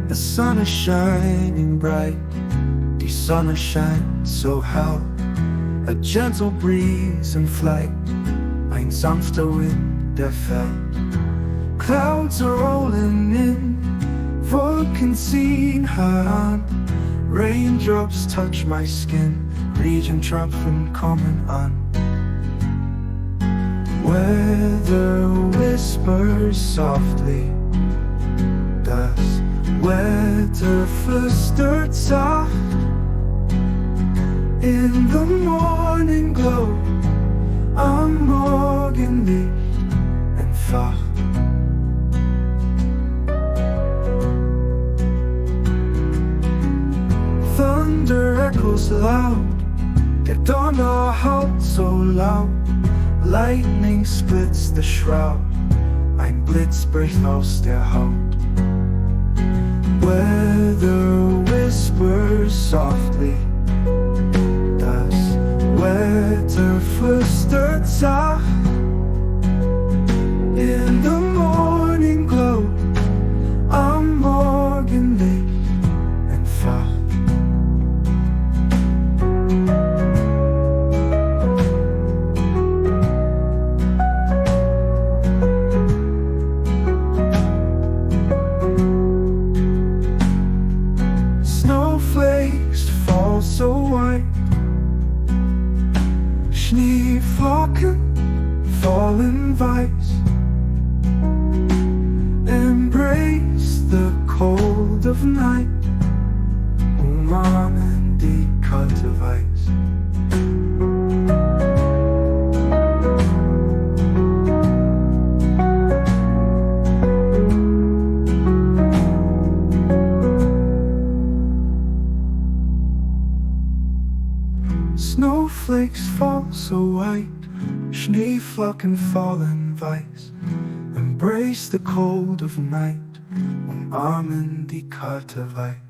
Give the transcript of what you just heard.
The sun is shining bright, die Sonne scheint so hell. A gentle breeze in flight, ein sanfter Wind, der fällt. Clouds are rolling in, Wolken ziehen heran. Raindrops touch my skin, Regentropfen kommen an. Weather whispers softly, das Wetter flüstert sacht. In the morning glow, am Morgenlicht entfacht. Thunder echoes loud, der Donner haut so laut. Lightning splits the shroud, ein Blitz bricht aus der Haut. Weather whispers softly, das Wetter flüstert sacht. In the morning glow, am Morgenlicht entfacht. Snowflakes fall so white, Schneeflocken fallen weiß. Embrace the cold of night, umarmen die kalte Weiß. Snowflakes fall so white, Schneeflocken fallen weiß. Embrace the cold of night, umarmen die kalte Weiß.